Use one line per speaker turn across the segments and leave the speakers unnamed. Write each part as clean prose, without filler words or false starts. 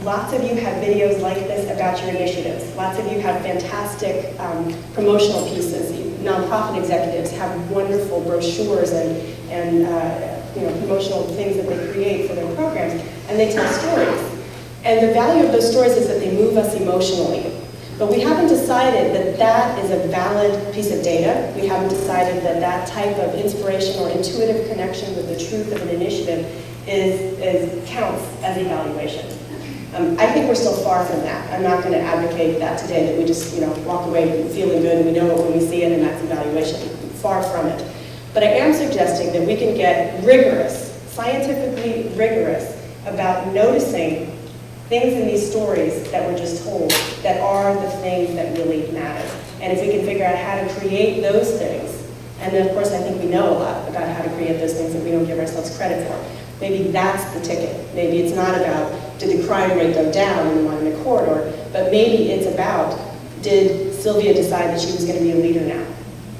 Lots of you have videos like this about your initiatives. Lots of you have fantastic promotional pieces. Nonprofit executives have wonderful brochures and promotional things that they create for their programs, and they tell stories. And the value of those stories is that they move us emotionally. But we haven't decided that that is a valid piece of data. We haven't decided that that type of inspiration or intuitive connection with the truth of an initiative counts as evaluation. I think we're still far from that. I'm not going to advocate that today, that we just walk away feeling good and we know it when we see it and that's evaluation. Far from it. But I am suggesting that we can get rigorous, scientifically rigorous, about noticing things in these stories that we're just told that are the things that really matter. And if we can figure out how to create those things, and then of course I think we know a lot about how to create those things that we don't give ourselves credit for. Maybe that's the ticket. Maybe it's not about, did the crime rate go down in the Monument Corridor, but maybe it's about, did Sylvia decide that she was going to be a leader now?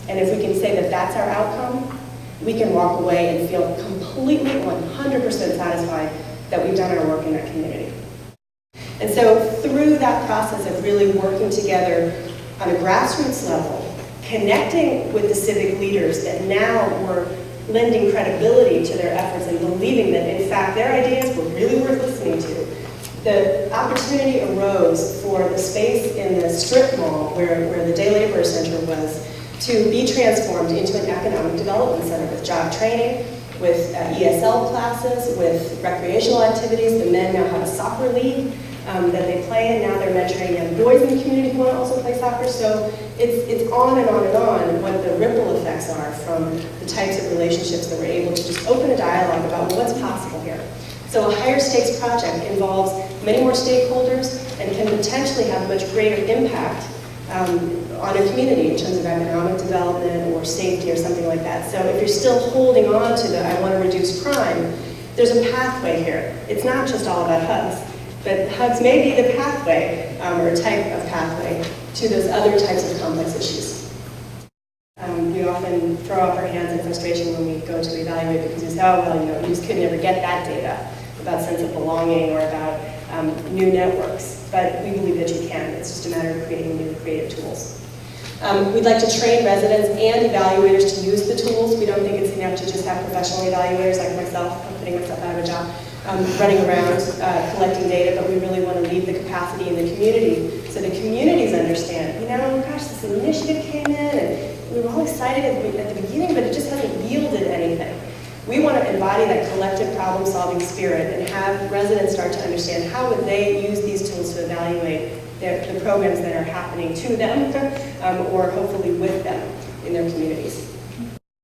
And if we can say that that's our outcome, we can walk away and feel completely 100% satisfied that we've done our work in that community. And so through that process of really working together on a grassroots level, connecting with the civic leaders that now were lending credibility to their efforts and believing that in fact their ideas were really worth listening to, the opportunity arose for the space in the strip mall where the Day Labor Center was to be transformed into an economic development center with job training, with ESL classes, with recreational activities. The men now have a soccer league that they play in. Now they're mentoring young boys in the community who want to also play soccer. So it's on and on and on what the ripple effects are from the types of relationships that we're able to just open a dialogue about what's possible here. So a higher stakes project involves many more stakeholders and can potentially have a much greater impact on a community in terms of economic development or safety or something like that. So if you're still holding on to the I want to reduce crime, there's a pathway here. It's not just all about hugs, but hugs may be the pathway or type of pathway to those other types of complex issues. We often throw up our hands in frustration when we go to evaluate because we say, oh, well, you just could never get that data about sense of belonging or about new networks. But we believe that you can. It's just a matter of creating new creative tools. We'd like to train residents and evaluators to use the tools. We don't think it's enough to just have professional evaluators like myself. I'm putting myself out of a job, running around collecting data, but we really want to leave the capacity in the community so the communities understand, gosh, this initiative came in and we were all excited at the beginning, but it just hasn't yielded anything. We want to embody that collective problem-solving spirit and have residents start to understand how would they use these tools to evaluate the programs that are happening to them or hopefully with them in their communities.